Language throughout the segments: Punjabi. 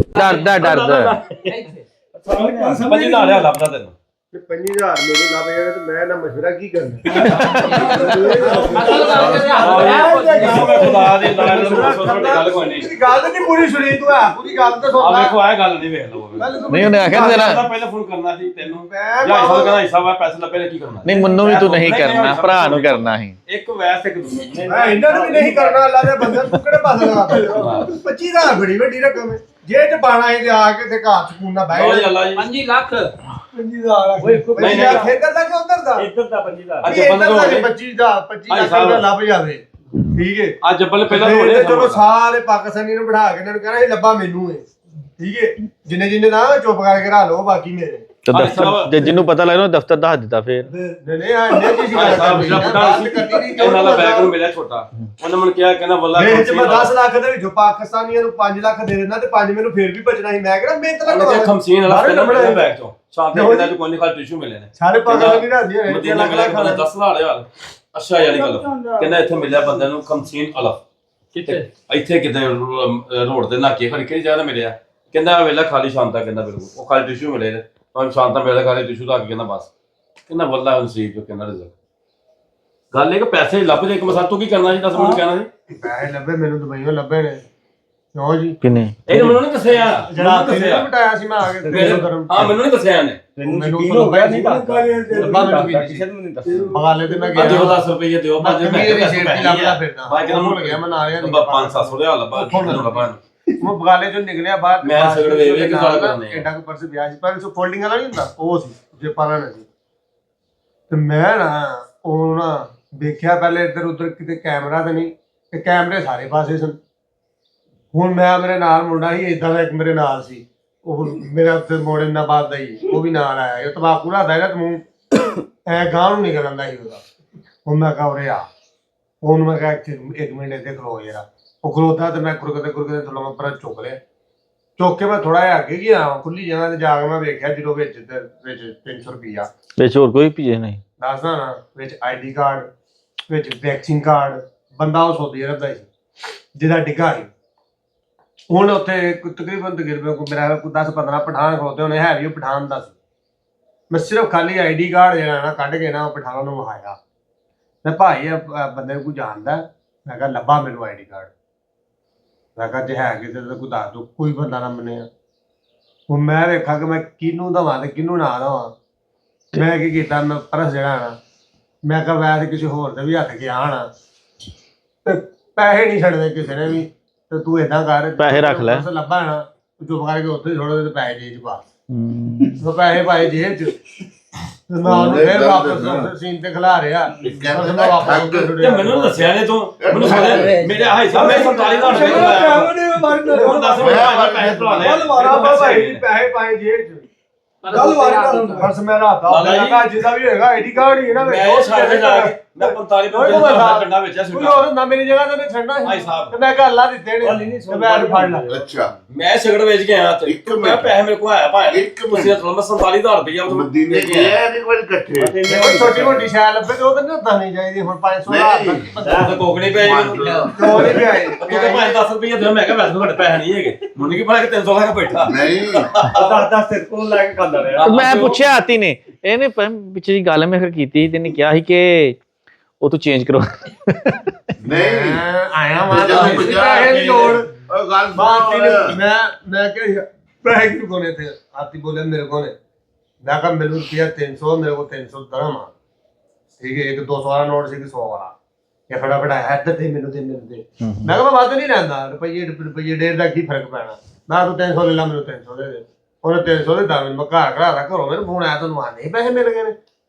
ਡਰਦਾ 50,000 ਲੱਭਦਾ ਤੈਨੂੰ 5000 ਮੈਨੂੰ ਲੱਭ ਜਾਵੇ ਤੇ ਮੈਂ ਨਾ ਮਸ਼ਵਰਾ ਕੀ ਕਰਨਾ ਗੱਲ ਨਹੀਂ ਪੂਰੀ ਸੁਣੀ ਤੂੰ ਆ ਪੂਰੀ ਗੱਲ ਤਾਂ ਸੁਣ ਵੇਖੋ ਆ ਗੱਲ ਨਹੀਂ ਵੇਖ ਲਓ ਨਹੀਂ ਉਹਨੇ ਆਖਿਆ ਤੇਰਾ ਪਹਿਲਾਂ ਫੋਨ ਕਰਨਾ ਸੀ ਤੈਨੂੰ ਜਾਂ ਹਿਸਾਬ ਕਹਿੰਦਾ ਹਿਸਾਬ ਆ ਪੈਸੇ ਲੱਭੇ ਨੇ ਕੀ ਕਰਨਾ ਨਹੀਂ ਮੈਨੂੰ ਵੀ ਤੂੰ ਨਹੀਂ ਕਰਨਾ ਭਰਾ ਨੂੰ ਕਰਨਾ ਸੀ ਇੱਕ ਵੈਸ ਇੱਕ ਦੂਜਾ ਮੈਂ ਇਹਨਾਂ ਨੂੰ ਵੀ ਨਹੀਂ ਕਰਨਾ ਅੱਲਾ ਦੇ ਬੰਦੇ ਤੂੰ ਕਿਹੜੇ ਪਾਸੇ ਲਗਾ 25000 ਬੜੀ ਵੱਡੀ ਰਕਮ ਹੈ ਜੇ ਚ ਪਾਣਾ ਹੈ ਆ ਕੇ ਤੇ ਘਰ ਚ ਕੂਨਾ ਬਹਿ ਜੀ ਅੱਲਾ ਜੀ 5 ਲੱਖ 25000 ਓਏ ਨਹੀਂ ਖੇਦਰ ਦਾ ਕਿ ਉਧਰ ਦਾ ਇੱਧਰ ਦਾ 50,000 ਅੱਜ ਬੰਦ ਹੋ ਗਏ 25 ਲੱਖ ਰੁਪਏ ਲੱਭ ਜਾਵੇ ਠੀਕ ਹੈ ਅੱਜ ਜੱਬਲ ਪਹਿਲਾਂ ਹੋਣੇ ਚਲੋ ਸਾਰੇ ਪਾਕਿਸਤਾਨੀ ਨੂੰ ਬਿਠਾ ਕੇ ਇਹਨਾਂ ਨੂੰ ਕਹਿਣਾ ਇਹ ਲੱਭਾ ਮੈਨੂੰ ਹੈ ਠੀਕ ਹੈ ਜਿੰਨੇ ਨਾ ਚੁੱਪ ਕਰਕੇ ਰਾ ਲਓ ਬਾਕੀ ਮੇਰੇ ਤੇ ਦਫ਼ਤਰ ਜੇ ਜਿਹਨੂੰ ਪਤਾ ਲੱਗਦਾ ਦਫ਼ਤਰ ਦੱਸ ਦਿੱਤਾ ਫੇਰ ਨਹੀਂ ਆ ਇੰਨੇ ਜੀ ਸੀ ਉਹਨਾਂ ਦਾ ਬੈਗ ਨੂੰ ਮਿਲਿਆ ਛੋਟਾ ਉਹਨੇ ਮੈਨੂੰ ਕਿਹਾ ਕਹਿੰਦਾ ਵੱਲਾ ਵੇਚ ਮੈਂ 10 ਲੱਖ ਦੇ ਵਿੱਚੋਂ ਪਾਕਿਸਤਾਨੀਆਂ ਨੂੰ 5 ਲੱਖ ਦੇ ਦੇਣਾ ਤੇ 5 ਮੈਨੂੰ ਫੇਰ ਵੀ ਬਚਣਾ ਸੀ ਮੈਂ ਕਿਹੜਾ ਮਿਹਨਤ ਉਹਨੇ ਲੱਗਾ ਖਮਸੀਨ ਵਾਲਾ ਪਹਿਲਾਂ ਮਿਲਿਆ ਬੈਗ ਚੋਂ ਸ਼ਾਂਤ ਨੇ ਕਹਿੰਦਾ ਕੋਈ ਨਹੀਂ ਖਾਲੀ ਟਿਸ਼ੂ ਮਿਲੇ ਨੇ ਸਾਰੇ ਪਾਕਿਸਤਾਨੀ ਰਾਜੀ ਹੋਏ ਮਦੀਨਾ ਮਿਲਿਆ ਕਹਿੰਦਾ 10 ਲਾੜੇ ਹਾਲ ਅੱਛਾ ਯਾਨੀ ਗੱਲ ਕਹਿੰਦਾ ਇੱਥੇ ਮਿਲਿਆ ਬੰਦੇ ਨੂੰ ਖਮਸੀਨ ਅਲਫ ਕਿੱਥੇ ਇੱਥੇ ਕਿਤੇ ਰੋਡ ਦੇ ਨਾਕੇ ਖੜੀ ਕਿਹੜੀ ਜਗ੍ਹਾ ਮਿਲਿਆ ਕਹਿੰਦਾ ਵੇਲਾ ਖਾਲੀ ਸ਼ਾਂਤਾ ਕਹਿੰਦਾ ਬਿਲਕੁਲ ਉਹ ਖਾਲੀ ਟਿਸ਼ੂ ਮਿਲੇ ਨੇ ਉਹ ਸ਼ਾਂਤਾ ਵੇਲਾ ਖਾਲੀ ਟਿਸ਼ੂ ਦਾ ਕਹਿੰਦਾ ਬਸ ਕਹਿੰਦਾ ਵੱਲਾ ਨਸੀਬ ਜੋ ਕਹਿੰਦਾ ਰਿਜ਼ਕ ਗੱਲ ਇਹ ਕਿ ਪੈਸੇ ਲੱਭ ਜੇ ਇੱਕ ਮਸਾ ਤੂੰ ਕੀ ਕਰਨਾ ਸੀ ਦੱਸ ਮੈਨੂੰ ਕਹਿਣਾ ਸੀ ਪੈਸੇ ਲੱਭੇ ਮੈਨੂੰ ਦੁਬਈੋਂ ਲੱਭੇ ਨੇ ਕਿਉਂ ਜੀ ਕਿੰਨੇ ਇਹਨੇ ਮੈਨੂੰ ਨਹੀਂ ਦੱਸਿਆ ਜਿਹੜਾ ਤੈਨੂੰ ਬਟਾਇਆ ਸੀ ਮੈਂ ਆ ਕੇ ਹਾਂ ਮੈਨੂੰ ਨਹੀਂ ਦੱਸਿਆ ਇਹਨੇ ਮੈਨੂੰ ਹੋ ਗਿਆ ਨਹੀਂ ਦੱਸਦਾ ਲੱਭਾ ਮੈਨੂੰ ਵੀ ਨਹੀਂ ਦੱਸਿਆ ਬਗਾਲੇ ਤੇ ਮੈਂ ਗਿਆ ਦਿਓ 10 ਰੁਪਏ ਦਿਓ ਭਾਜ ਮੈਂ ਲੱਭਦਾ ਫਿਰਦਾ ਭਾਈ ਕਹਿੰਦਾ ਭੁੱਲ ਗਿਆ ਮੈਂ ਨਾਲ ਹੀ 500 ਦੇ ਹਾਲ ਲੱਭਾ ਉਹ ਬਗਾਲੇ ਚੋਂ ਨਿਕਲਿਆ ਬਾਹਰ ਮੈਂ ਸਗੜ ਵੇ ਕੇ ਗੱਲ ਕਰਨੇ ਐਡਾ ਕੋ ਪਰਸ ਵਿਆਹ ਸੀ ਪਰ ਸੋ ਫੋਲਡਿੰਗ ਵਾਲਾ ਨਹੀਂ ਹੁੰਦਾ ਉਹ ਸੀ ਜੇ ਪਾਣਾ ਨਹੀਂ ਸੀ ਤੇ ਮੈਂ ਨਾ ਉਹ ਨਾ ਦੇਖਿਆ ਪਹਿਲੇ ਇੱਧਰ ਉੱਧਰ ਕਿਤੇ ਕੈਮਰਾ ਤੇ ਨਹੀਂ ਤੇ ਕੈਮਰੇ ਸਾਰੇ ਪਾਸੇ ਸਨ ਹੁਣ ਮੈਂ ਮੇਰੇ ਨਾਲ ਮੁੰਡਾ ਸੀ ਇਦਾਂ ਦਾ ਇੱਕ ਮੇਰੇ ਨਾਲ ਸੀ ਉਹ ਮੇਰਾ ਉੱਤੇ ਮੋੜੇ ਨਾ ਬਾਦ ਦਾ ਹੀ ਉਹ ਵੀ ਨਾਲ ਆਇਆ ਉਹ ਤਬਾਕੂ ਰਾਦਾ ਹੈਗਾ ਤੂੰ ਐ ਗਾਂ ਨੂੰ ਨਿਕਲ ਆਂਦਾ ਸੀ ਉਹਦਾ ਹੁਣ ਮੈਂ ਕਹਾਂ ਉਰੇ ਆ ਉਹਨੂੰ ਮੈਂ ਕਿਹਾ ਇੱਕ ਮਿੰਟ ਇੱਥੇ ਖਲੋ ਯਾਰ ਉਹ ਖਲੋਤਾ ਤੇ ਮੈਂ ਗੁਰਗਦੇ ਥੋੜਾ ਮੈਂ ਪਰਾਂ ਚੁੱਕ ਲਿਆ ਚੁੱਕ ਕੇ ਮੈਂ ਥੋੜਾ ਜਿਹਾ ਅੱਗੇ ਗਿਆ ਖੁੱਲੀ ਜਗ੍ਹਾ ਤੇ ਜਾ ਕੇ ਮੈਂ ਵੇਖਿਆ ਜਦੋਂ ਵਿੱਚ 300 ਰੁਪਈਆ ਵਿੱਚ ਹੋਰ ਕੋਈ ਪੀਏ ਨਹੀਂ ਦੱਸਦਾ ਨਾ ਵਿੱਚ ਆਈਡੀ ਕਾਰਡ ਵਿੱਚ ਵੈਕਸੀਨ ਕਾਰਡ ਬੰਦਾ ਉਹ ਸੌਦੀ ਅਰਬ ਦਾ ਸੀ ਜਿਹਦਾ ਡਿੱਗਾ ਸੀ ਹੁਣ ਉੱਥੇ ਤਕਰੀਬਨ ਮੇਰਾ 10-15 ਪਠਾਨ ਖਲੋਤੇ ਉਹਨੇ ਹੈ ਵੀ ਉਹ ਪਠਾਨ ਦਾ ਸੀ ਮੈਂ ਸਿਰਫ ਖਾਲੀ ਆਈਡੀ ਕਾਰਡ ਜਿਹੜਾ ਨਾ ਕੱਢ ਕੇ ਨਾ ਉਹ ਪਠਾਨਾਂ ਨੂੰ ਵਿਖਾਇਆ ਮੈਂ ਭਾਈ ਬੰਦੇ ਨੂੰ ਕੋਈ ਜਾਣਦਾ ਮੈਂ ਕਿਹਾ ਲੱਭਾ ਮੈਨੂੰ ਆਈਡੀ ਕਾਰਡ ਮੈਂ ਕਿਹਾ ਜੇ ਹੈ ਕਿਸੇ ਦਾ ਕੋਈ ਦੱਸ ਦੋ ਕੋਈ ਬੰਦਾ ਨਾ ਮੰਨਿਆ ਹੁਣ ਮੈਂ ਵੇਖਾਂ ਕਿ ਮੈਂ ਕਿਹਨੂੰ ਦਵਾਂ ਤੇ ਕਿਹਨੂੰ ਨਾ ਦਵਾਂ ਮੈਂ ਕੀ ਕੀਤਾ ਮੈਂ ਪਰਸ ਜਿਹੜਾ ਨਾ ਮੈਂ ਕਿਹਾ ਵੈਸੇ ਕਿਸੇ ਹੋਰ ਦੇ ਵੀ ਹੱਥ ਗਿਆ ਨਾ ਤੇ ਪੈਸੇ ਨਹੀਂ ਛੱਡਦੇ ਕਿਸੇ ਨੇ ਵੀ ਤੇ ਤੂੰ ਏਦਾਂ ਕਰ ਪੈਸੇ ਰੱਖ ਲੈ ਲੱਭਾ ਨਾ ਚੁੱਪ ਕਰਕੇ ਉੱਥੇ ਛੋੜੋ ਤੇ ਪੈਸੇ ਜੇਬ ਚ ਪਾ ਉਹ ਪੈਸੇ ਪਾਏ ਜੇਬ ਚ ਮੈਂ ਉਹਨੂੰ ਫੇਰ ਵਾਪਸ ਸੀਨ ਤੇ ਖਿਲਾ ਰਿਹਾ ਤੇ ਮੈਨੂੰ ਦੱਸਿਆ ਨੇ ਤੂੰ ਮੈਨੂੰ ਮੇਰੇ ਹਾਈ ਸਾਹਿਬ ਮੈਂ 47,000 ਰੁਪਏ ਹੁਣ ਦੱਸ ਪੈਸੇ ਭਰਾ ਲੈ ਪੈਸੇ ਪਾਏ ਜੇਬ ਚ ਗੱਲ ਵਾਰੀ ਨਾਲ ਬਸ ਮੈਂ ਰਾਤਾ ਉਹਦਾ ਜਿੱਦਾਂ ਵੀ ਹੋਏਗਾ ਆਈਡੀ ਕਾਰਡ ਹੀ ਹੈ ਨਾ ਮੈਂ ਸਾਰੇ ਜਾ ਕੇ ਮੈਂ 45 ਪਿੰਡਾਂ ਵਿੱਚ ਆ ਕੋਈ ਹੋਰ ਹੁੰਦਾ ਮੇਰੀ ਜਗ੍ਹਾ ਤੇ ਛੱਡਣਾ ਹਾਈ ਸਾਹਿਬ ਤੇ ਮੈਂ ਗੱਲਾਂ ਦਿੱਤੇ ਨੇ ਤੇ ਮੈਂ ਫੜ ਲਾ ਅੱਛਾ ਮੈਂ ਸਿਗਰਟ ਵੇਚ ਕੇ ਆਇਆ ਤੇ ਮੈਂ ਪੈਸੇ ਮੇਰੇ ਕੋਲ ਆਇਆ ਭਾਈ ਤੁਸੀਂ ਤਾਂ 47,000 ਰੁਪਏ ਮਦੀਨੇ ਗਿਆ ਨਹੀਂ ਕੋਈ ਇਕੱਠੇ ਕੋਈ ਛੋਟੀ ਮੋਟੀ ਸ਼ੈ ਲੱਭੇ ਤੇ ਉਹ ਤਾਂ ਨਹੀਂ ਹੁੰਦਾ ਨਹੀਂ ਚਾਹੀਦੀ ਹੁਣ 500 ਦਾ ਤਾਂ ਕੋਕਣੀ ਪੈ ਜੀ ਕਿਉਂ ਨਹੀਂ ਪਿਆਏ ਤੂੰ ਤਾਂ 10 ਰੁਪਏ ਦੇ ਮੈਂ ਕਿਹਾ ਵੈਸੇ ਤੁਹਾਡੇ ਪੈਸੇ ਨਹੀਂ ਹੈਗੇ ਮੈਨੂੰ ਕੀ ਪਤਾ ਕਿ 300 ਲੱਖ ਬੈਠਾ ਨਹੀਂ 10 ਸਿਰ ਕੋਲ ਲੈ ਕੇ ਖਾਂਦਾ ਰਿਹਾ ਮੈਂ ਪੁੱਛਿਆ ਆਤੀ ਨੇ ਇਹਨੇ ਪਿੱਛੇ ਦੀ ਗੱਲ ਮੈਂ ਫਿਰ ਕੀਤੀ ਤੈਨੇ ਕਿਹਾ ਸੀ ਕਿ ਉਹ ਤੂੰ ਚੇਂਜ ਕਰੋ ਨਹੀਂ ਆਇਆ ਮੈਂ ਪੈਸੇ ਦੀ ਲੋੜ ਉਹ ਗੱਲ ਬਾਤ ਮੈਂ ਕਿਹਾ ਪੈਸੇ ਕਿਉਂ ਕੋਨੇ ਥੇ ਆਤੀ ਬੋਲੇ ਮੇਰੇ ਕੋਲ ਨੇ ਮੈਂ ਕਿਹਾ ਮੈਨੂੰ ਰੁਪਿਆ 300 ਮੇਰੇ ਕੋਲ 300 ਦਰਮ ਆ ਠੀਕ ਹੈ ਇੱਕ 200 ਵਾਲਾ ਨੋਟ ਸੀ ਕਿ 100 ਵਾਲਾ ਇਹ ਫਟਾਫਟ ਆਇਆ ਇੱਧਰ ਤੇ ਮੈਨੂੰ ਮੈਂ ਕਿਹਾ ਮੈਂ ਵੱਧ ਨਹੀਂ ਲੈਂਦਾ ਰੁਪਈਏ ਡੇਢ ਦਾ ਕੀ ਫਰਕ ਪੈਣਾ ਮੈਂ ਤੂੰ 300 ਲੈ ਲਾ ਮੈਨੂੰ 300 ਦੇ ਉਹਨੇ 300 ਦੇ ਦਾਵੇਂ ਮੈਂ ਘਰ ਘਰਾ ਘਰੋਂ ਮੇਰੇ ਫੋਨ ਆਇਆ ਤੁਹਾਨੂੰ ਆਨੇ ਪੈਸੇ ਮਿਲ ਗਏ ਨੇ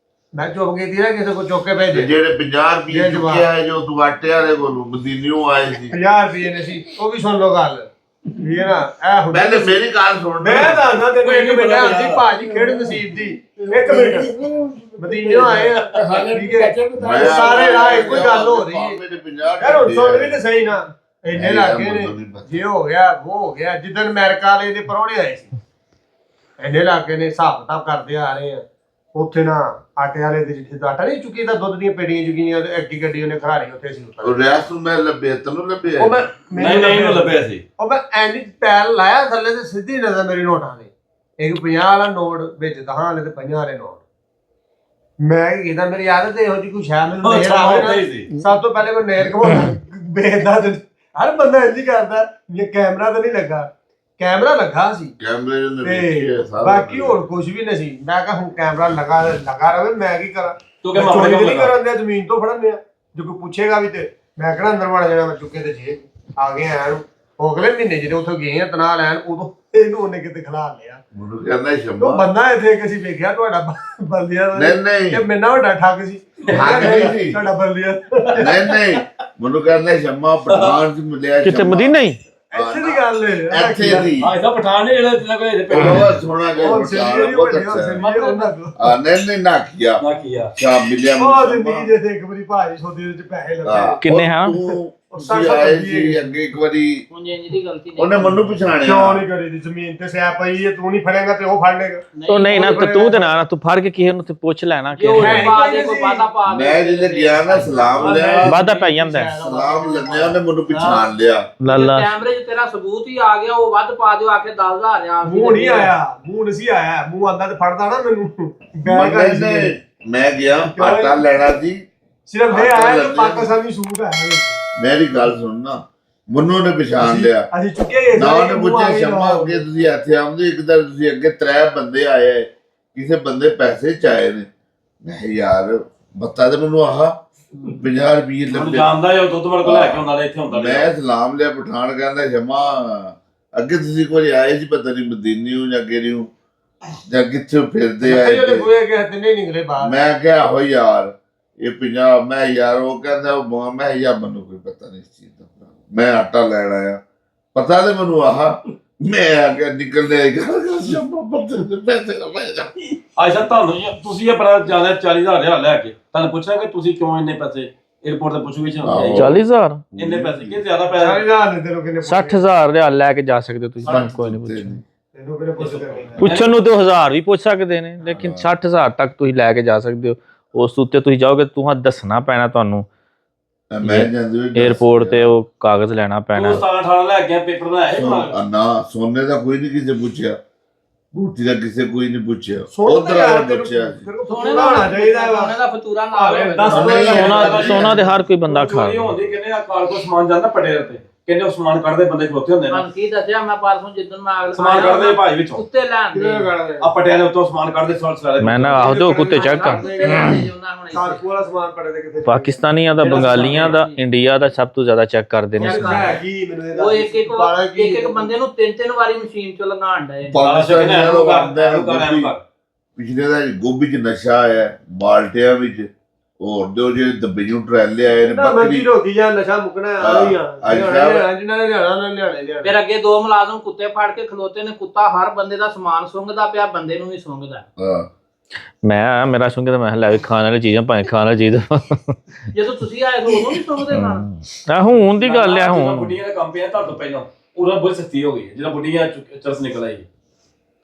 ਮੈਂ ਚੁੱਪ ਕੀਤੀ ਨਾ ਕਿਸੇ ਕੋ ਚੁੱਕ ਕੇ ਭੇਜੇ ਜਿਹੜੇ 50 ਰੁਪਏ ਚੁੱਕਿਆ ਹੈ ਜੋ ਤੂੰ ਆਟੇ ਵਾਲੇ ਕੋਲੋਂ ਮਦੀਨਿਓਂ ਆਏ ਸੀ 50 ਰੁਪਏ ਨੇ ਸੀ ਉਹ ਵੀ ਸੁਣ ਲਓ ਗੱਲ ਇਹ ਨਾ ਇਹ ਹੁਣ ਪਹਿਲੇ ਮੇਰੀ ਗੱਲ ਸੁਣ ਮੈਂ ਦੱਸਦਾ ਤੈਨੂੰ ਇੱਕ ਮਿੰਟ ਹੁੰਦੀ ਭਾਜੀ ਖੇਡ ਨਸੀਬ ਦੀ ਇੱਕ ਮਿੰਟ ਮਦੀਨਿਓਂ ਆਏ ਆ ਠੀਕ ਹੈ ਸਾਰੇ ਰਾਹ ਇੱਕੋ ਗੱਲ ਹੋ ਰਹੀ ਹੈ ਯਾਰ ਹੁਣ ਸੁਣ ਵੀ ਤੇ ਸਹੀ ਨਾ ਇੰਨੇ ਲੱਗੇ ਨੇ ਜੇ ਹੋ ਗਿਆ ਉਹ ਹੋ ਗਿਆ ਜਿੱਦਣ ਅਮਰੀਕਾ ਵਾਲੇ ਦੇ ਪਰੌਣੇ ਆਏ ਸੀ ਇੰਨੇ ਲੱਗੇ ਨੇ ਹਿਸਾਬ ਕਿਤਾਬ ਕਰਦੇ ਆ ਰਹੇ ਆ ਉੱਥੇ ਨਾ ਆਟੇ ਵਾਲੇ ਦੇ ਜਿੱਥੇ ਆਟਾ ਨਹੀਂ ਚੁੱਕੀ ਤਾਂ ਦੁੱਧ ਦੀਆਂ ਪੇੜੀਆਂ ਚੁੱਕੀਆਂ ਤੇ ਐਡੀ ਗੱਡੀ ਉਹਨੇ ਖੜਾਰੀ ਉੱਥੇ ਸੀ ਉੱਤਰ ਉਹ ਰਿਆਸ ਨੂੰ ਮੈਂ ਲੱਭਿਆ ਤੈਨੂੰ ਲੱਭਿਆ ਉਹ ਮੈਂ ਨਹੀਂ ਇਹਨੂੰ ਲੱਭਿਆ ਸੀ ਉਹ ਮੈਂ ਐਂਡੀ ਪੈਰ ਲਾਇਆ ਥੱਲੇ ਤੇ ਸਿੱਧੀ ਨਜ਼ਰ ਮੇਰੀ ਨੋਟਾਂ ਦੇ ਇੱਕ 50 ਵਾਲਾ ਨੋਟ ਵਿੱਚ 10 ਵਾਲੇ ਤੇ 50 ਵਾਲੇ ਨੋਟ ਮੈਂ ਕੀ ਕੀਤਾ ਮੇਰੀ ਆਦਤ ਇਹੋ ਜਿਹੀ ਕੁਛ ਹੈ ਮੈਨੂੰ ਨੇਰ ਆਵੇ ਨਾ ਸਭ ਤੋਂ ਪਹਿਲੇ ਮੈਂ ਨੇਰ ਘਮਾਉਣਾ ਵੇਖਦਾ ਤੇ ਹਰ ਬੰਦਾ ਇੰਜ ਹੀ ਕਰਦਾ ਇਹ ਕੈਮਰਾ ਤਾਂ ਨਹੀਂ ਲੱਗਾ ਕੈਮਰਾ ਲੱਗਾ ਸੀ ਕੈਮਰੇ ਨੇ ਤੇ ਵੇਖਿਆ ਸਾਰਾ ਬਾਕੀ ਹੋਰ ਕੁਝ ਵੀ ਨਹੀਂ ਸੀ ਮੈਂ ਕਿਹਾ ਹੁਣ ਕੈਮਰਾ ਲਗਾ ਰਵੇ ਮੈਂ ਕੀ ਕਰਾਂ ਤੂੰ ਕਿ ਮੈਂ ਮਾਪੇ ਚੋਰੀ ਕੋਲ ਨਹੀਂ ਲਗਾ ਕਰਨ ਦਿਆ ਜ਼ਮੀਨ ਤੋਂ ਫੜਨ ਦਿਆ ਜੇ ਕੋਈ ਪੁੱਛੇਗਾ ਵੀ ਤੇ ਮੈਂ ਕਿਹੜਾ ਅੰਦਰ ਵੜ ਜਾਣਾ ਮੈਂ ਚੁੱਕੇ ਤੇ ਜੇ ਆ ਗਏ ਆ ਉਹ ਅਗਲੇ ਮਹੀਨੇ ਜਦੋਂ ਉੱਥੋਂ ਗਏ ਆ ਤਨਾ ਲੈਣ ਉਦੋਂ ਇਹਨੂੰ ਉਹਨੇ ਕਿਤੇ ਖਿਲਾ ਲਿਆ ਮੈਨੂੰ ਕਹਿੰਦਾ ਉਹ ਸ਼ੰਮਾ ਬੰਦਾ ਇੱਥੇ ਕਿ ਅਸੀਂ ਵੇਖਿਆ ਤੁਹਾਡਾ ਬਲਦੀਆ ਦਾ ਨਹੀਂ ਨਹੀਂ ਇਹ ਮੈਨਾਂ ਵੱਡਾ ਠੱਗ ਸੀ ਠੱਗ ਨਹੀਂ ਸੀ। ਤੁਹਾਡਾ ਬਲਦੀਆ ਨਹੀਂ ਨਹੀਂ ਮੈਨੂੰ ਕਹਿੰਦਾ ਸ਼ੰਮਾ ਪਠਾਨ ਚ ਮਿਲਿਆ ਕਿੱਥੇ ਸ਼ੰਮਾ। ਮਦੀਨਾ ਹੀ ਇੱਥੇ ਦੀ ਗੱਲ ਹੈ ਇੱਥੇ ਦੀ ਹਾਂ ਇਹਦਾ ਪਠਾਨ ਨੇ ਜਿਹੜਾ ਜਿੰਨਾ ਕੋਲ ਇਹਦੇ ਪਿੰਡ ਬਹੁਤ ਸੋਹਣਾ ਜਿਹਾ ਉਹ ਪਠਾਨ ਸਰੀਰ ਬਹੁਤ ਵੱਡੇ ਅੱਛਾ ਹੈ। ਸਰੀਰ ਉਹਨਾਂ ਕੋਲ ਨਹੀਂ ਨਹੀਂ ਨਾ ਕੀਆ ਨਾ ਕੀਆ ਸ਼ਾਮ ਮਿਲਿਆ ਉਹ ਮੈਨੂੰ ਜ਼ਿੰਦਗੀ ਸ਼ੰਮਾ। ਦੇ ਇੱਕ ਵਾਰੀ ਭਾਜੀ ਸੋਦੇ ਵਿੱਚ ਪੈਸੇ ਹਾਂ, ਲੱਗੇ ਕਿੰਨੇ ਹਾਂ? ਤੁਸੀਂ ਆਏ ਸੀ ਅੱਗੇ ਇੱਕ ਵਾਰੀ ਹੁਣ ਇੰਜ ਦੀ ਗਲਤੀ ਨਹੀਂ ਉਹਨੇ ਮੈਨੂੰ ਪਛਾਣਿਆ ਕਿਉਂ ਨਹੀਂ ਕਰੀ ਦੀ ਜ਼ਮੀਨ ਤੇ ਸਿਆ ਪਈ ਹੈ ਤੂੰ ਨਹੀਂ ਫੜੇਗਾ ਤੇ ਉਹ ਫੜ ਲੇਗਾ ਉਹ ਨਹੀਂ ਨਾ ਤੂੰ ਤੇ ਨਾ ਤੂੰ ਫੜ ਕੇ ਕਿਸੇ ਨੂੰ ਤੇ ਪੁੱਛ ਲੈਣਾ ਕਿ ਜੋ ਹੈ ਨੀ ਪਾ ਕੋਈ ਦੇ ਕੋਈ ਸੀ। ਵਾਦਾ ਪਾ ਦੇ ਮੈਂ ਜਿਹਦੇ ਗਿਆ ਨਾ ਸਲਾਮ ਲਿਆ ਵਾਧਾ ਪੈ ਜਾਂਦਾ ਹੈ। ਸਲਾਮ ਲੈਂਦੇ ਉਹਨੇ ਮੈਨੂੰ ਪਛਾਣ ਲਿਆ ਲਾਲਾ ਕੈਮਰੇ 'ਚ ਤੇਰਾ ਸਬੂਤ ਹੀ ਆ ਗਿਆ ਉਹ ਵੱਧ ਪਾ ਦਿਓ ਆ ਕੇ 10000 ਆ ਮੂੰਹ ਨਹੀਂ ਆਇਆ ਮੂੰਹ ਨਹੀਂ ਆਇਆ ਮੂੰਹ ਆਂਦਾ ਤੇ ਫੜਦਾ ਨਾ ਮੈਨੂੰ ਗਾਲ ਕਰੀ ਸੀ ਮੇਰੀ। ਮੈਂ ਗਿਆ ਆਟਾ ਲੈਣਾ ਸੀ ਸਿਰਫ ਇਹ ਆਟਾ ਆਇਆ ਲੱਗੇ। ਕਿ ਪਾਕਿਸਤਾਨੀ ਸੂਟ ਆਇਆ ਮੇਰੀ ਗੱਲ ਸੁਣਨਾ ਮੈਨੂੰ ਨੇ ਪਛਾਣ ਲਿਆ ਅਸੀਂ ਚੁੱਕੇ ਗਏ ਨਾ ਉਹਨੇ ਪੁੱਛਿਆ ਸ਼ਮਾ ਅੱਗੇ ਤੁਸੀਂ ਇੱਥੇ ਆਉਂਦੇ ਇੱਕ ਤਾਂ ਤੁਸੀਂ ਅੱਗੇ 3 ਬੰਦੇ ਆਏ ਆ, ਕਿਸੇ ਬੰਦੇ ਪੈਸੇ ਚਾਏ ਨੇ ਮੈਂ ਕਿਹਾ ਯਾਰ ਬੱਤਾ ਤੇ ਮੈਨੂੰ ਆਹ 50 ਰੁਪਏ ਹੁਣ ਲੱਭੇ ਜਾਣਦਾ ਹੈ ਦੁੱਧ ਵੜ ਕੇ ਲੈ ਕੇ ਆਉਂਦਾ ਰਿਹਾ ਇੱਥੇ ਹੁੰਦਾ ਰਿਹਾ ਮੈਂ ਸਲਾਮ ਲਿਆ ਪਠਾਨ ਕਹਿੰਦਾ ਸ਼ਮਾ ਅੱਗੇ ਤੁਸੀਂ ਕੋਈ ਆਏ ਸੀ ਪਤਾ ਨਹੀਂ ਮਦੀਨੀ ਹੋ ਜਾਂ ਅੱਗੇ ਨਹੀਂ ਹੋ ਜਾਂ ਕਿੱਥੇ ਫਿਰਦੇ ਆਏ ਜਿਹੜੇ ਤੇ। ਬੁਏ ਗਏ ਤਿੰਨੇ ਨਿਕਲੇ ਬਾਹਰ ਮੈਂ ਕਿਹਾ ਹੋ ਯਾਰ ਇਹ 50 ਮੈਂ ਯਾਰ ਉਹ ਕਹਿੰਦਾ ਮੈਂ ਯਾਰ ਮੈਨੂੰ ਕੋਈ ਪਤਾ ਨਹੀਂ ਇਸ ਚੀਜ਼ ਦਾ ਮੈਂ ਆਟਾ ਲੈਣ ਆਇਆ ਪਤਾ ਤੇ ਮੈਨੂੰ ਆਹ ਮੈਂ ਆ ਕੇ ਨਿਕਲਦੇ ਗੱਲ ਸ਼ੰਮਾ ਬੱਤੇ ਦੇ ਪੈਸੇ ਨਾ ਮੈਂ ਜਾ ਅੱਛਾ ਤੁਹਾਨੂੰ ਤੁਸੀਂ ਇਹ ਬੜਾ ਜ਼ਿਆਦਾ 40000 ਲੈ ਕੇ ਤੁਹਾਨੂੰ ਪੁੱਛਣਾ ਕਿ ਤੁਸੀਂ ਕਿਉਂ ਇੰਨੇ ਪੈਸੇ 에어ਪੋਰਟ ਤੇ ਪੁੱਛੋਗੇ ਚ ਆਹੋ। 40000 ਇੰਨੇ ਪੈਸੇ ਕਿ ਜ਼ਿਆਦਾ ਪੈਸੇ ਸਾਰੇ ਨਾਲ ਤੈਨੂੰ ਕਿੰਨੇ 60000 ਰਿਆਲ ਲੈ ਕੇ ਜਾ ਸਕਦੇ ਹੋ ਤੁਸੀਂ ਤੁਹਾਨੂੰ ਕੋਈ ਨਹੀਂ ਪੁੱਛਣਾ ਤੈਨੂੰ ਕਿਹਨੇ ਪੁੱਛਦੇ ਪੁੱਛਣ ਨੂੰ ਤੇ 1000 ਵੀ ਪੁੱਛ ਸਕਦੇ ਨੇ ਲੇਕਿਨ 60000 ਤੱਕ ਤੁਸੀਂ ਲੈ ਕੇ ਜਾ ਸਕਦੇ ਹੋ ਉਸ ਉੱਤੇ ਤੁਸੀਂ ਜਾਓਗੇ ਤੁਹਾਨੂੰ ਦੱਸਣਾ ਪੈਣਾ ਤੁਹਾਨੂੰ ਮੈਂ ਜਾਂਦੇ ਹੋਏ 에어ਪੋਰਟ ਤੇ ਉਹ ਕਾਗਜ਼ ਲੈਣਾ ਪੈਣਾ ਤੂੰ 17 18 ਲੈ ਕੇ ਪੇਪਰ ਬਣਾਏ ਨਾ ਸੋਨੇ ਦਾ ਕੋਈ ਨਹੀਂ ਕਿਸੇ ਪੁੱਛਿਆ ਬੂਟੀ ਦਾ ਕਿਸੇ ਕੋਈ ਨਹੀਂ ਪੁੱਛਿਆ ਸੋਨਾ ਉਧਰ ਆ ਪੁੱਛਿਆ ਸੋਨੇ ਦਾ ਹੋਣਾ ਚਾਹੀਦਾ ਵਾ ਸੋਨੇ ਦਾ ਫਤੂਰਾ ਨਾਲ ਹੋਵੇ ਸੋਨਾ ਤੇ ਹਰ ਕੋਈ ਬੰਦਾ ਖਾ ਚੋਰੀ ਹੁੰਦੀ ਕਿੰਨੇ ਆ ਕਾਰ ਕੋ ਸਮਾਨ ਜਾਂਦਾ ਪਟੇਲ ਤੇ ਕਿੰਨੇ ਉਹ ਸਮਾਨ ਕੱਢਦੇ ਬੰਦੇ ਖਲੋਤੇ ਹੁੰਦੇ ਨੇ ਮਨ ਕੀ ਦੱਸਿਆ ਮੈਂ ਪਰਸੋਂ ਜਿੱਦਣ ਮੈਂ ਅਗਲੇ ਸਮਾਨ ਕੱਢਦੇ ਭਾਈ ਵਿੱਚੋਂ ਉੱਤੇ ਲੈਣ ਦੇ ਆ ਪਟੇਲ ਉੱਤੋਂ ਸਮਾਨ ਕੱਢਦੇ ਸਾਰੇ ਮੈਂ ਨਾ ਆਹ ਦੋ ਕੁੱਤੇ ਚੱਕ ਕਾਰਪੂ ਵਾਲਾ ਸਮਾਨ ਪੜੇ ਤੇ ਕਿੱਥੇ ਪਾਕਿਸਤਾਨੀਆਂ ਦਾ ਬੰਗਾਲੀਆਂ ਦਾ ਇੰਡੀਆ ਦਾ ਸਭ ਤੋਂ ਜ਼ਿਆਦਾ ਚੈੱਕ ਕਰਦੇ ਨੇ ਸਮਾਨ। ਹੈ ਕੀ ਮੈਨੂੰ ਇਹ ਉਹ ਇੱਕ ਬੰਦੇ ਨੂੰ 3-3 ਵਾਰੀ ਮਸ਼ੀਨ ਚੋਂ ਲੰਘਾਣ ਡਏ ਪਾਕਿਸਤਾਨੀਆਂ ਦਾ ਬੰਦਾ ਪਿਛਲੇ ਦਾ ਗੋਭੀ ਚ ਨਸ਼ਾ ਆਇਆ ਬਾਲਟਿਆਂ ਵਿੱਚ ਹੋਰ ਦੇ ਜਿਹੜੇ ਦੱਬੇ ਨੂੰ ਟਰੈਲੇ ਆਏ ਨੇ ਨਾ ਮਰਜੀ ਬੱਕਰੀ ਰੋਕੀ ਜਾਂ ਨਸ਼ਾ ਮੁਕਣਾ ਆ ਰਹੀ ਆ ਅੱਜ ਕੱਲ੍ਹ- ਜਿਨ੍ਹਾਂ ਨੇ ਲਿਆਣਾ ਉਹਨਾਂ ਨੇ ਲਿਆਣੇ ਫਿਰ ਅੱਗੇ 2 ਮੁਲਾਜ਼ਮ ਕੁੱਤੇ ਫੜ ਕੇ ਖਲੋਤੇ ਨੇ ਕੁੱਤਾ ਹਰ ਬੰਦੇ ਦਾ ਸਮਾਨ ਸੁੰਘਦਾ ਪਿਆ ਬੰਦੇ ਨੂੰ ਵੀ ਸੁੰਘਦਾ ਹਾਂ ਮੈਂ ਮੇਰਾ ਸੁਣ ਕੇ ਤਾਂ ਮੈਂ ਕਿਹਾ ਲੈ ਵੀ ਖਾਣ ਵਾਲੀ ਚੀਜ਼ਾਂ ਭਾਵੇਂ ਖਾਣ ਵਾਲੀ ਚੀਜ਼ ਜਦੋਂ ਤੁਸੀਂ ਆਏ ਤਾਂ ਉਦੋਂ ਵੀ ਸੁੰਘਦੇ ਨਾਲ ਆ ਹੁਣ ਦੀ ਗੱਲ ਆ ਹੁਣ ਬੁੱਢੀਆਂ ਦਾ ਕੰਮ ਪਿਆ ਤੁਹਾਡੇ ਤੋਂ ਪਹਿਲਾਂ ਉਹਦਾ ਬਹੁਤ ਸਖਤੀ ਹੋ ਗਈ ਜਦੋਂ ਬੁੱਢੀਆਂ ਚਰਸ ਨਿਕਲ ਆਈ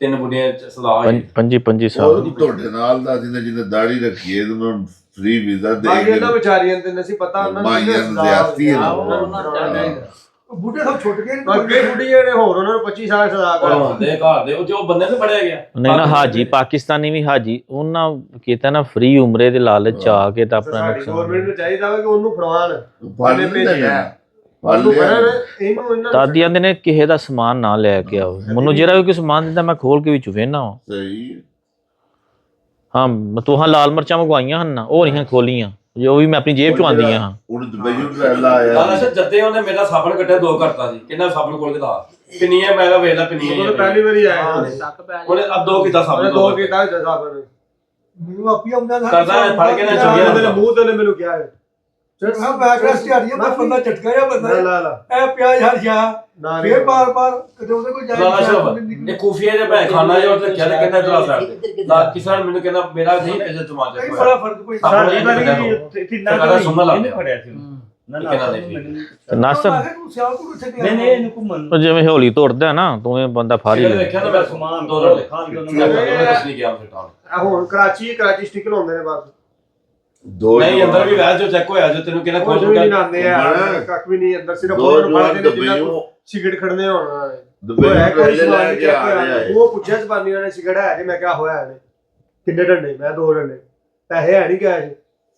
3 ਬੁੱਢੀਆਂ ਸਲਾਹ ਆਈ 25 ਸਾਲ ਉਹ ਤੁਹਾਡੇ ਨਾਲ ਦਾ ਜਿਹਨੇ ਦਾੜੀ ਰੱਖੀ ਹੈ ਉਹਨਾਂ ਨੂੰ ਫ੍ਰੀ ਵੀਜ਼ਾ ਦੇ ਬਾਕੀ ਕੇ ਇਹਨਾਂ ਵਿਚਾਰੀਆਂ ਤੇ ਨਹੀਂ ਸੀ ਪਤਾ ਉਹਨਾਂ ਨੂੰ ਮਾਈਆਂ ਨੂੰ ਜ਼ਿਆਦਤੀ ਹੈ ਨਾ। ਉਹਨਾਂ ਨੂੰ ਚਾਹੀਦਾ ਬੁੱਢੇ ਸਭ ਛੁੱਟ ਗਏ ਅੱਗੇ ਬੁੱਢੀਆਂ ਨੇ ਹੋਰ ਉਹਨਾਂ ਨੂੰ 25 ਸਾਲ ਸਜ਼ਾ ਕਰ ਦੇ ਘਰ ਦੇ ਉਹ ਜੋ ਬੰਦੇ ਨੇ ਫੜਿਆ ਗਿਆ ਨਹੀਂ ਨਾ ਹਾਜੀ ਪਾਕਿਸਤਾਨੀ ਵੀ ਹਾਜੀ ਉਹਨਾਂ ਕੀਤਾ ਨਾ ਫ੍ਰੀ ਉਮਰੇ ਦੇ ਲਾਲਚ ਚ ਆ ਕੇ ਤਾਂ ਆਪਣਾ ਸਾਡੀ ਨੁਕਸਾਨ ਗਵਰਨਮੈਂਟ ਨੂੰ ਚਾਹੀਦਾ ਵਾ ਕਿ ਉਹਨੂੰ ਫੜਵਾਣ ਫੜ ਲੈਂਦੇ ਉਹਨੂੰ ਫੜਨ ਇਹਨੂੰ ਇਹਨਾਂ ਦਾਦੀ ਆਂਦੇ ਨੇ ਕਿਸੇ ਦਾ ਸਮਾਨ ਨਾ ਲੈ ਕੇ ਆਓ ਮੈਨੂੰ ਜਿਹੜਾ ਵੀ ਕੋਈ ਸਮਾਨ ਦਿੰਦਾ ਮੈਂ ਖੋਲ ਕੇ ਵਿੱਚ ਵੇਖਣਾ ਵਾ ਸਹੀ ਹਾਂ ਤੂੰ ਲਾਲ ਮਿਰਚਾਂ ਮੰਗਵਾਈਆਂ ਹਨ ਨਾ ਉਹ ਨਹੀਂ ਖੋਲੀਆਂ ਜੋ ਵੀ ਮੈਂ ਆਪਣੀ ਜੇਬ ਚੋਂ ਆਂਦੀਆਂ ਹਾਂ ਹੁਣ ਦੁਬਈ ਨੂੰ ਟਰੈਲਾ ਆਇਆ ਲਾਲਾ ਜੱਦੇ ਉਹਨੇ ਮੇਰਾ ਸਾਬਣ ਕੱਢਿਆ 2 ਕਰਤਾ ਸੀ ਕਿੰਨਾ ਸਾਬਣ ਕੋਲ ਕੇ ਦਾ ਪਿੰਨੀਆਂ ਮੈਂ ਵੇਖ ਲਾ ਪਿੰਨੀਆਂ ਉਹ ਪਹਿਲੀ ਵਾਰੀ ਆਇਆ ਤੱਕ ਪੈ ਉਹਨੇ ਆ 2 ਕੀਤਾ ਸਾਬਣ ਉਹਨੇ 2 ਕੀਤਾ ਜਜ਼ਾ ਫਿਰ ਮੈਨੂੰ ਆਪੀ ਆਉਂਦਾ ਕਰਦਾ ਹੈ, ਫੜ ਕੇ ਨਾ ਚੁੱਕਿਆ ਮੇਰੇ ਮੂੰਹ ਤੇ ਉਹਨੇ ਮੈਨੂੰ ਕਿਹਾ ਹੈ ਹਾਂ ਬੈਕਰਸ ਝਾੜੀਆਂ ਮੈਂ ਬੰਦਾ ਝਟਕਾ ਜਿਹਾ ਬੰਦਾ ਨਾ ਲਾ ਇਹ ਪਿਆਜ ਹਰਿਆ ਨਾ ਫੇਰ ਬਾਰ-ਬਾਰ ਕਦੇ ਉਹਦੇ ਕੋਲ ਲਾਲਾ ਸ਼ਰਫ ਜਾਏ ਇਹ ਖੂਫੀਆ ਜਿਹਾ ਭੈ ਖਾਨਾ ਜਿਹਾ ਉੱਤੇ ਕਹਿੰਦਾ ਕਹਿੰਦਾ ਜਰਾ ਸਾਈਡ ਲਾ ਕਿਸਾਨ ਮੈਨੂੰ ਕਹਿੰਦਾ ਮੇਰਾ ਨਹੀਂ ਪੈਸੇ ਜਮਾ ਜਾ ਬੜਾ ਫਰਕ ਕੋਈ ਸਾਬਣ ਸਾਡੀ ਨਹੀਂ ਵਾਰੀ ਕੱਢਿਆ ਇੱਥੇ ਨਾ ਸਰਕਾਰਾਂ ਸੁਣਨ ਲੱਗ ਇਹਨੇ ਗਿਆ। ਫੜਿਆ ਸੀ ਕਿਹਨਾਂ ਨੇ ਵੀ ਤੇ ਨਸ ਤੂੰ ਸਿਆਲ ਤੂੰ ਇੱਥੇ ਨਹੀਂ ਨਹੀਂ ਇਹਨੂੰ ਘੁੰਮਣ ਉਹ ਜਿਵੇਂ ਹੌਲੀ ਤੋੜਦਾ ਨਾ ਤੂੰ ਇਹ ਬੰਦਾ ਫਾੜ ਹੀ ਕਿਹਨੇ ਲੈ ਦੇਖਿਆ ਤਾਂ ਮੈਂ ਸਮਾਨ ਦੋ ਰੋਲੇ ਖਾਣ ਨੂੰ ਕੁਛ ਨਹੀਂ ਗਿਆ ਫਿਰ ਤਾਂ ਹੁਣ ਕਰਾਚੀ ਸਟਿਕ ਲਾਉਂਦੇ ਨੇ ਬਸ ਦੋ ਨਹੀਂ ਅੰਦਰ ਵੀ ਵੈਸ ਜੋ ਚੈੱਕ ਹੋਇਆ ਜੋ ਤੈਨੂੰ ਕਿਹਨੇ ਕੁਝ ਖੋਲ ਵੀ ਨਹੀਂ ਚੁੱਕਾ ਲਾਉਂਦੇ ਆ ਕੱਖ ਵੀ ਨਹੀਂ ਅੰਦਰ ਸਿਰਫ ਦੋ ਉਹਨਾਂ ਨੂੰ ਜਵਾਨ ਫੜਦੇ ਨੇ ਜਿੰਨਾ ਦੁਬਈਓਂ ਸਿਗਰਟ ਖੜਨੇ ਹੋਣ ਦੁਬਈਓਂ ਟ੍ਰੇਲਰ ਲੈ ਕੇ ਆ ਰਿਹਾ ਹੈ ਉਹ ਪੁੱਛਿਆ ਜ਼ਬਾਨੀਆਂ ਨੇ ਸਿਗਰਟ ਹੈ ਜੀ ਮੈਂ ਕਿਹਾ ਹੋਇਆ ਨੇ ਕਿੰਨੇ ਡੰਡੇ ਮੈਂ 2 ਡੰਡੇ ਪੈਸੇ ਹੈ ਨਹੀਂ ਕੈਸ਼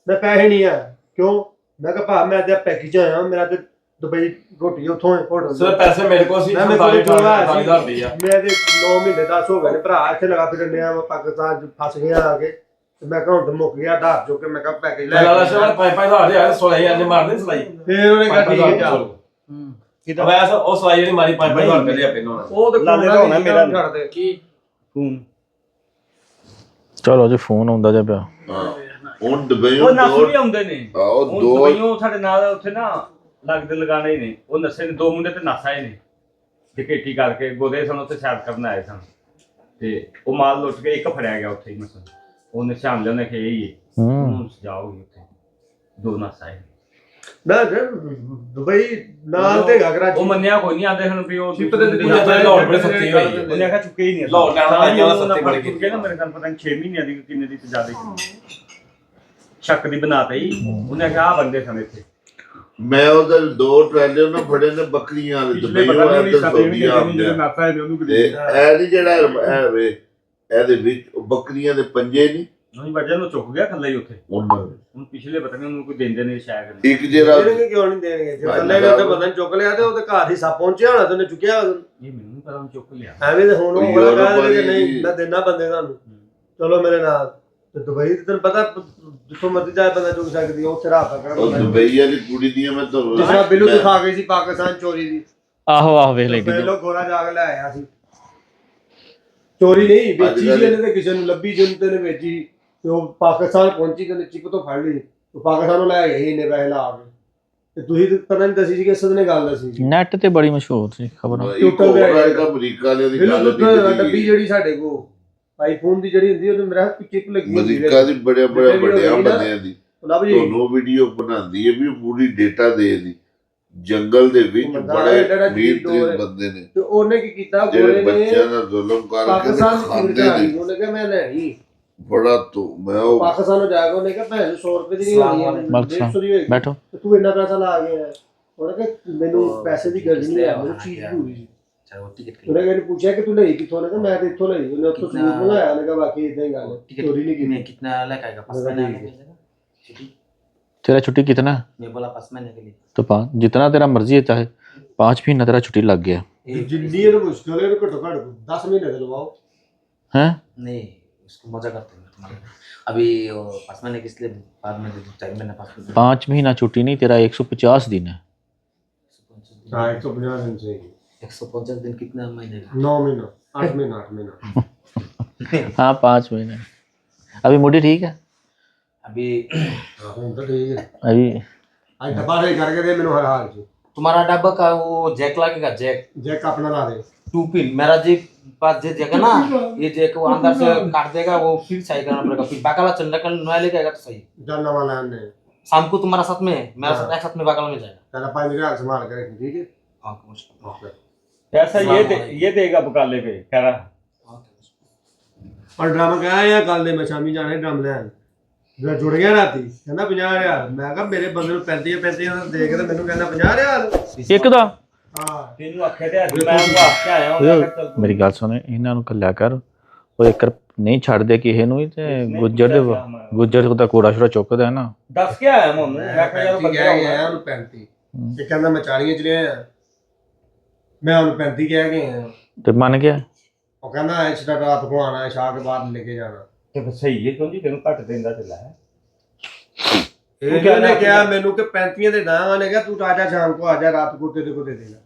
ਮੈਂ ਪੈਸੇ ਨਹੀਂ ਆ ਕਿਉਂ ਮੈਂ ਕਿਹਾ ਭਾ ਮੈਂ ਤੇ ਪੈਕੇਜ ਆਇਆ ਮੇਰਾ ਤੇ ਦੁਬਈ ਰੋਟੀ ਉੱਥੋਂ ਹੋਟਲ ਸਿਰ ਪੈਸੇ ਮੇਰੇ ਕੋਲ ਸੀ ਮੈਂ ਮੇਰੇ 47,000 ਕੋਲ ਰੁਪਇਆ ਮੈਂ ਤੇ 9 ਮਹੀਨੇ 10 ਹੋ ਗਏ ਨੇ ਭਰਾ ਇੱਥੇ ਲਗਾ ਫਿਰ ਡੰਡੇ ਆ ਪਾਕਿਸਤਾਨ ਚ ਫਸ ਗਿਆ ਆ ਕੇ ਤੇ ਮੈਂ ਕਿਹਾ ਹੁਣ ਤਾਂ ਮੁੱਕ ਗਿਆ ਧਾਰ ਚੁੱਕ ਕੇ ਮੈਂ ਕਿਹਾ ਪੈਕੇਜ ਲੈ ਲਾਲਾ ਸ਼ਾਹ 5,000 ਯਾਰ 16,000 ਮਾਰਦੇ ਸਲਾਈ ਫਿਰ ਉਹਨੇ ਕਿਹਾ ਠੀਕ ਹੈ ਚੱਲ ਕਿਦਾਂ ਵੈਸ ਉਹ ਸਲਾਈ ਜਿਹੜੀ ਮਾਰੀ 5,000 ਰੁਪਏ ਲਿਆ ਪਹਿਲਾਂ ਉਹ ਤੇ ਲਾਲੇ ਦਾ ਹੋਣਾ ਮੇਰਾ ਨੀ। ਛੱਡ ਦੇ ਕੀ ਫੋਨ ਚਲੋ ਜੀ ਫੋਨ ਆਉਂਦਾ ਜਾ ਪਿਆ ਹੁਣ ਦੁਬਈਓਂ ਉਹ ਨਸ ਵੀ ਆਉਂਦੇ ਨੇ ਆਓ ਉਹ ਦੋ ਦੁਬਈਓਂ ਸਾਡੇ ਨਾਲ ਉੱਥੇ ਨਾ ਲੱਗਦੇ ਲਗਾਣੇ ਹੀ ਨੇ ਉਹ ਨਸੇ ਨੇ 2 ਮੁੰਡੇ ਤੇ ਨਸ ਆਏ ਨੇ ਟਿਕੇਟੀ ਕਰਕੇ ਗੋਦੇ ਸਨ ਉੱਥੇ ਸੈਰ ਕਰਨ ਆਏ ਸਨ ਤੇ ਉਹ ਮਾਲ ਲੁੱਟ ਕੇ ਇੱਕ ਫੜਿਆ ਗਿਆ ਉੱਥੇ ਹੀ ਮਸਲ ਉਹਨੇ ਸ਼ਾਮ ਲਿਆ ਉਹਨੇ ਕਿ ਇਹ ਹੀ ਹੈ ਉਹਨੂੰ ਸਜਾਓਗੇ ਉੱਥੇ 2 ਨਸ ਆਏ ਨਾ ਦੁਬਈ ਨਾਲ ਤੇ ਕਰਾਚੀ ਉਹ ਮੰਨਿਆ ਕੋਈ ਨਹੀਂ ਆਂਦੇ ਹਨ ਵੀ ਉਹ ਸ਼ਿਪ ਦੇ ਉਹ ਜਿੱਦਾਂ ਲਾਹੌਰ ਬੜੇ ਸਸਤੀ ਹੋਈ ਹੈ। ਉਹਨੇ ਆਖਿਆ ਚੁੱਕੇ ਹੀ ਨਹੀਂ ਲਾਹੌਰ ਲੈਣ ਦਾ ਲਾਈਆਂ ਉਹਦਾ ਸਸਤੀ ਬੜੀ ਕੀਤੀ ਕੀਤੀ ਨਾ ਮੇਰੇ ਨਾਲ ਪਤਾ ਨਹੀਂ 6 ਮਹੀਨਿਆਂ ਦੀ ਕਿੰਨੇ ਦੀ ਤੇ ਜ਼ਿਆਦਾ ਸ਼ੱਕ ਦੀ ਬਣਾਤਾ ਹੀ ਉਹਨੇ ਆਖਿਆ ਆ ਬੰਦੇ ਸਨ ਇੱਥੇ ਮੈਂ ਉਧਰ 2 ਟ੍ਰੇਲਰ ਨਾ ਫੜੇ ਨੇ ਬੱਕਰੀਆਂ ਵਾਲੇ ਪਿਛਲੇ ਦੁਬਈਓਂ ਪਤਾ ਨਹੀਂ ਇੱਧਰ 7 ਮਹੀਨੇ ਸੌਦੀਆਂ ਜਿਹੜੇ ਆਉਂਦੇ ਨਾਤਾ ਹੈ ਉਹਨੂੰ ਤੇ ਇਹ ਨੀ ਜਿਹੜਾ ਇਹ ਵੇ ਇਹਦੇ ਵਿੱਚ ਬੱਕਰੀਆਂ ਦੇ ਪੰਜੇ ਨਹੀਂ ਨਹੀਂ ਵਜ੍ਹਾ ਨੂੰ ਚੁੱਕ ਗਿਆ ਥੱਲੇ ਹੀ ਉੱਥੇ ਉਹਨਾਂ ਦੇ। ਹੁਣ ਪਿਛਲੇ ਪਤਾ ਨਹੀਂ ਉਹਨੂੰ ਕੋਈ ਦਿੰਦੇ ਨਹੀਂ ਸ਼ਾਇਦ ਇੱਕ ਜਿਹੜਾ ਦੇਣਗੇ ਕਿਉਂ ਨਹੀਂ ਦੇਣਗੇ ਜੇ ਥੱਲੇ ਨੇ ਉੱਤੇ ਬੰਦਾ ਚੁੱਕ ਲਿਆ ਤੇ ਉਹਦੇ ਘਰ ਹੀ ਸੱਪ ਪਹੁੰਚਿਆ ਹੋਣਾ ਤੇ ਉਹਨੇ ਚੁੱਕਿਆ ਇਹ ਮੈਨੂੰ ਨਹੀਂ ਪਤਾ ਉਹਨੂੰ ਚੁੱਕ ਲਿਆ ਐਵੇਂ ਤੇ ਹੁਣ ਉਹ ਯੂਰਪ ਬੜਾ ਕਹਿੰਦੇ ਕਿ ਵਾਲੀ- ਨਹੀਂ ਮੈਂ ਦੇਣਾ ਬੰਦੇ ਤੁਹਾਨੂੰ ਚਲੋ ਮੇਰੇ ਨਾਲ ਤੇ ਦੁਬਈ ਤੇ ਤੈਨੂੰ ਪਤਾ ਜਿੱਥੋਂ ਮਰਜ਼ੀ ਜਾਏ ਬੰਦਾ ਚੁੱਕ ਸਕਦੀ ਉਹ ਸਿਰਾ ਪਕੜ ਉਹ ਦੁਬਈ ਵਾਲੀ ਕੁੜੀ ਦੀ ਮੈਂ ਜਿਸ ਤੁਹਾਨੂੰ ਤਰ੍ਹਾਂ ਬਿੱਲੂ ਦਿਖਾ ਗਈ ਸੀ ਪਾਕਿਸਤਾਨ ਚੋਰੀ ਦੀ ਆਹੋ ਆਹੋ ਵੇਖ ਲੈ ਤੇ ਲੋਕ ਗੋਰਾ ਜਾ ਕੇ ਲੈ ਆਇਆ ਸੀ ਚੋਰੀ ਨਹੀਂ ਵੇਚੀ ਸੀ ਇਹਨੇ ਤੇ ਕਿਸੇ ਨੂੰ ਲੱਭੀ ਜਿਹਨੂੰ ਤੇ ਨੇ ਵੇਚੀ ਤੇ ਉਹ ਪਾਕਿਸਤਾਨ ਪਹੁੰਚੀ ਤੇ ਚਿਪ ਤੋਂ ਫੜ ਲਈ ਉਹ ਪਾਕਿਸਤਾਨ ਨੂੰ ਲੈ ਗਏ ਇੰਨੇ ਪੈਸੇ ਲਾ ਕੇ ਤੇ ਤੁਸੀਂ ਤਾਂ ਪਤਾ ਨਹੀਂ ਦੱਸੀ ਸੀ ਕਿ ਸਦ ਨੇ ਗੱਲ ਦੱਸੀ ਸੀ ਨੈਟ ਤੇ ਬੜੀ ਮਸ਼ਹੂਰ ਸੀ ਖਬਰ ਇੱਕ ਹੋਰ ਆਏਗਾ ਅਮਰੀਕਾ ਵਾਲੇ ਦੀ ਗੱਲ ਬਿੱਲੂ ਡੱਬੀ ਜਿਹੜੀ ਸਾਡੇ ਕੋ ਆਈਫੋਨ ਦੀ ਜਿਹੜੀ ਹੁੰਦੀ ਉਹਦੇ ਮੇਰਾ ਚਿਪ ਲੱਗੀ ਹੁੰਦੀ ਅਮਰੀਕਾ ਦੀ ਬੜੇ ਬੜੇ ਵੱਡਿਆਂ ਬੰਦਿਆਂ ਦੀ ਲੱਭ ਜੀ ਤੁਹਾਨੂੰ ਵੀਡੀਓ ਬਣਾਉਂਦੀ ਹੈ ਵੀ ਪੂਰੀ ਡੇਟਾ ਦੇ ਦੀ ਜੰਗਲ ਦੇ ਵਿੱਚ ਬੰਦਾ ਬੜੇ ਜਿਹੜਾ ਅਮੀਰ ਜੀਵ ਤਰੀਨ ਡੋਰ- ਬੰਦੇ ਨੇ ਤੇ ਉਹਨੇ ਕੀ ਕੀਤਾ ਜਿਹੜੇ ਗੋਰੇ ਨੇ ਬੱਚਿਆਂ ਨਾਲ ਜ਼ੁਲਮ ਕਰਕੇ ਪਾਕਿਸਤਾਨ ਤੇ ਦੀ ਖਾਂਦੇ ਚੀਜ਼ ਨੇ ਉਹਨੇ ਕਿਹਾ ਮੈਂ ਲੈਣੀ ਬੜਾ ਤੋਂ ਮੈਂ ਉਹ ਪਾਕਿਸਤਾਨ ਨੂੰ ਜਾ ਕੇ ਉਹਨੇ ਕਿਹਾ ਭੈਣ 100 ਰੁਪਏ ਦੀ ਨਹੀਂ ਹੋਣੀ ਹੈ ਬਸ 150 ਦੀ ਹੋਏਗੀ ਬੈਠੋ ਤੇ ਤੂੰ ਇੰਨਾ ਪੈਸਾ ਲਾ ਗਿਆ ਉਹਨੇ ਕਿਹਾ ਮੈਨੂੰ ਪੈਸੇ ਦੀ ਗੱਲ ਨਹੀਂ ਹੈ ਮੈਨੂੰ ਚੀਜ਼ ਜ਼ਰੂਰੀ ਸੀ ਉਹਨੇ ਕਿਹਾ ਪੁੱਛਿਆ ਕਿ ਤੂੰ ਲਈ ਕਿੱਥੋਂ ਉਹਨੇ ਕਿਹਾ ਮੈਂ ਤੇ ਇੱਥੋਂ ਲਈ ਉਹਨੇ ਉੱਥੋਂ ਸੂਟ ਮੰਗਾਇਆ ਉਹਨੇ ਕਿਹਾ ਬਾਕੀ ਇਦਾਂ ही ਗੱਲ चोरी नहीं की कितना लग आएगा 5 महीने के लिए छुट्टी तेरा छुट्टी कितना है? मैं बोला 5 महीने के लिए तो 5 जितना तेरा मर्जी है चाहे 5 महीना तेरा छुट्टी लग गया जिंदगी में मुश्किल है घटो घट 10 महीने के लगवाओ हैं नहीं उसको मजा करते हैं तुम्हारे अभी 5 महीने के इसलिए बाद में 4 महीने 5 महीने 5 महीना छुट्टी नहीं तेरा 150 दिन है हां 150 दिन से 150 दिन कितना महीने 9 महीना 8 महीना 8 महीना हाँ 5 महीने अभी मुड़ी ठीक है अभी ਹੁਣ ਤਾਂ ਠੀਕ ਹੈ अभी ਅੱਜ ਡੱਬਾ ਦੇ ਕਰਕੇ ਦੇ ਮੈਨੂੰ ਹਰ ਹਾਲ ਚ तुम्हारा डब्बा का वो जैक लगेगा जैक ਜੈਕ ਆਪਣਾ ਲਾ ਦੇ 2 पिन मेरा जी पास जे जगह ना ये जैक वो अंदर से काट देगा वो फिर सही करना पड़ेगा फिर बाकाला चलने का नया लेके आएगा तो सही ਜਾਂ ਨਵਾਂ ਲੈਣ ਨੇ शाम को तुम्हारा साथ में है मेरा साथ एक साथ में बाकाला में जाएगा ਪਹਿਲਾਂ 5 ਮਿੰਟ ਸੰਭਾਲ ਕੇ ਰੱਖੀ ਠੀਕ ਹੈ हाँ मुश्किल ऐसा ये देगा बकाले पे कह रहा ਪਰ ਡਰਮ ਕਹਿਆ ਆ ਕੱਲ ਦੇ ਮੈਂ ਸ਼ਾਮੀ ਜਾਣਾ ਡਰਮ ਲੈਣ ਜਿਹੜਾ ਜੁੜ ਗਿਆ ਰਾਤੀ ਕਹਿੰਦਾ 50000 ਮੈਂ ਕਿਹਾ ਮੇਰੇ ਬੰਦੇ ਨੂੰ 35 ਦੇ ਕੇ ਤੇ ਮੈਨੂੰ ਕਹਿੰਦਾ 50000 ਇੱਕ ਦਾ ਹਾਂ तेनू आखे ते अज मैं वो आके आया हूं मैं कहा चल ਮੇਰੀ ਗੱਲ ਸੁਣ ਇਹਨਾਂ ਨੂੰ ਕੱਲਿਆ ਕਰ ਉਹ ਇੱਕ ਨਹੀਂ ਛੱਡਦੇ ਕਿਸੇ ਨੂੰ ਹੀ ਤੇ ਗੁੱਜਰ ਦਾ ਕੋੜਾ ਛੋੜਾ ਚੁੱਕਦਾ ਹੈ ਨਾ दस के आया मैं मैं कहा यार बंदे ਆਇਆ ਉਹਨੂੰ 35 ਇਹ ਕਹਿੰਦਾ ਮੈਂ 40 ਚ ਲਿਆ ਮੈਂ ਉਹਨੂੰ 35 ਕਹਿ ਕੇ ਆਇਆ ਤੇ ਮੰਨ ਗਿਆ ਉਹ ਕਹਿੰਦਾ ਇਸ ਦਾ ਰਾਤ को आना है शाह के बाद लेके जाना ਤੇ ਫਿਰ ਸਹੀ ਹੈ ਕਿਉਂ ਜੀ ਤੈਨੂੰ ਘੱਟ ਦਿੰਦਾ ਚੱਲਾ ਹੈ ਇਹ ਕਹਿੰਦਾ ਕਿਹਾ ਮੈਨੂੰ ਕਿ 35 ਦੇ ਦਾਂਗਾ ਨੇ ਕਿਹਾ ਤੂੰ ਆਜਾ ਸ਼ਾਮ को आजा रात को तेरे को दे देगा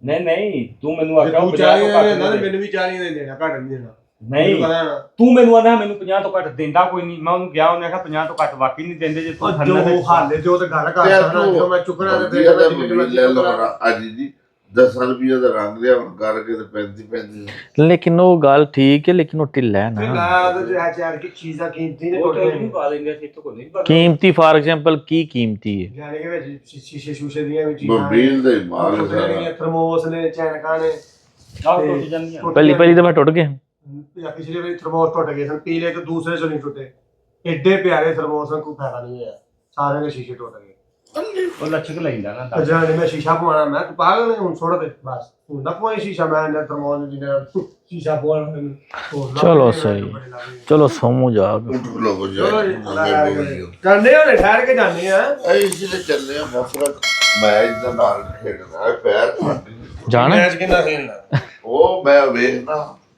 ਨਹੀਂ ਨਹੀਂ ਤੂੰ ਮੈਨੂੰ ਆਖਿਆ ਤੂੰ 50 ਤੋਂ 40 ਘੱਟ ਦੇ ਦੇ। ਮੈਨੂੰ ਵੀ 40 ਦੇ ਦੇਣਾ ਘੱਟ ਨਹੀਂ ਦੇਣਾ ਨਹੀਂ ਮੈਨੂੰ ਪਤਾ ਨਾ ਤੂੰ ਮੈਨੂੰ ਆਂਦਾ ਮੈਨੂੰ 50 ਤੋਂ ਘੱਟ ਦਿੰਦਾ ਕੋਈ ਨਹੀਂ ਮੈਂ ਉਹਨੂੰ ਗਿਆ ਉਹਨੇ ਆਖਿਆ 50 ਤੋਂ ਘੱਟ ਵਾਕਈ ਨਹੀਂ ਦਿੰਦੇ ਜੇ ਤੂੰ ਜੋ ਖੰਨਾ ਤੇ ਹਾਲੇ ਜੋ ਤੇ ਗੱਲ ਕਰਦਾ ਨਾ ਜਦੋਂ ਮੈਂ ਚੁੱਕਣਾ ਤੇ ਵਧੀਆ ਦਾ ਮੋਬਾਈਲ ਲੈ ਲਓ ਅੱਜ ਜੀ 10 ਰੁਪਏ ਦਾ ਰੰਗ ਲਿਆ ਹੁਣ ਕਰਕੇ ਤੇ 35 ਲੇਕਿਨ ਉਹ ਗੱਲ ਠੀਕ ਹੈ ਲੇਕਿਨ ਉਹ ਢਿੱਲਾ ਹੈ ਨਾ ਚਾਰ ਕੀ ਚੀਜ਼ਾਂ ਕੀਮਤੀ ਨੇ ਉਹ ਟੁੱਟ ਤਾਂ ਵੀ ਪਾ ਲੈਂਦੇ ਸੀ ਤੋਂ ਕੋਈ ਨਹੀਂ ਪਰ ਕੀਮਤੀ ਫਾਰ ਐਗਜ਼ਾਮਪਲ ਕੀ ਕੀਮਤੀ ਹੈ ਜਾਨੇ ਕੇ ਵਿੱਚ ਸ਼ੀਸ਼ੇ ਸ਼ੂਸ਼ੇ ਦੀਆਂ ਵੀ ਚੀਜ਼ਾਂ ਮੋਬਾਈਲ ਦਾ ਹੀ ਮਾਲ ਹੈ ਸਾਰਾ ਥਰਮੋਸ ਨੇ ਚੈਨਕਾਂ ਨੇ ਆਹ ਟੁੱਟ ਜਾਂਦੀਆਂ ਪਹਿਲੀ ਤਾਂ ਮੈਂ ਟੁੱਟ ਗਿਆ ਜਾਂ ਪਿਛਲੇ ਵਾਰੀ ਥਰਮੋਸ ਟੁੱਟ ਗਏ ਸਨ ਪੀਲੇ ਇੱਕ ਦੂਸਰੇ ਚੋਂ ਨਹੀਂ ਟੁੱਟੇ ਐਡੇ ਪਿਆਰੇ ਥਰਮੋਸ ਨੂੰ ਕੋਈ ਫਾਇਦਾ ਨਹੀਂ ਹੋਇਆ ਸਾਰਿਆਂ ਦੇ ਸ਼ੀਸ਼ੇ ਟੁੱਟ ਗਏ ਉਹ ਲੱਛਕ ਲੈਂਦਾ ਨਾ ਤਾਂ ਅਜਾਨੇ ਮੈਂ ਸ਼ੀਸ਼ਾ ਪਵਾਉਣਾ ਮੈਂ ਤੂੰ ਪਾਗਲ ਨਹੀਂ ਹੁਣ ਛੋੜ ਦੇ ਬਸ ਹੁਣ ਨਾ ਪਵਾਈ ਸ਼ੀਸ਼ਾ ਮੈਂ ਅੰਦਰ ਥਰਮੋਸ ਨੂੰ ਜਿਹਨੇ ਸ਼ੀਸ਼ਾ ਪਵਾਉਣਾ ਮੈਨੂੰ ਹੋਰ ਨਾ ਚਲੋ ਬੜੇ ਸਹੀ ਬੜੇ ਲੱਗੇ। ਚਲੋ ਸੋਮੂ ਜਾ ਉੱਠ ਲੋ ਚਲੋ ਜੀ, ਜਾਏ ਜਾਂਦੇ ਹੋਣੇ ਠਹਿਰ ਕੇ ਜਾਂਦੇ ਆ ਅਸੀਂ ਤੇ ਚੱਲੇ ਆ ਮਫਰਕ ਮੈਚ ਦਾ ਨਾਲ ਖੇਡਣਾ ਹੈ ਪੈਰ ਫੱਟ ਜਾਣਾ ਮੈਚ ਕਿੰਨਾ ਖੇਲਣਾ ਉਹ ਮੈਂ ਵੇਖਣਾ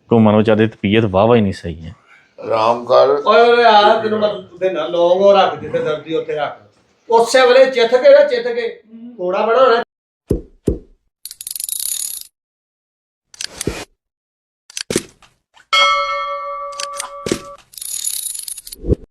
ਤੂੰ ਮਨੋ ਚਾਹਦੇ ਤਬੀਅਤ ਵਾਵਾ ਹੀ ਨਹੀਂ ਸਹੀ ਹੈ ਆਰਾਮ ਕਰ ਓਏ ਓਏ ਆ ਤੈਨੂੰ ਮੈਂ ਦੇ ਨਾਲ ਲੌਂਗ ਉਹ ਰੱਖ ਜਿੱਥੇ ਦਰਦੀ ਉੱਥੇ ਰੱਖ ਉਸੇ ਵੇਲੇ ਚਿੱਥ ਕੇ ਕੋੜਾ ਬਣਾ ਹੋਣਾ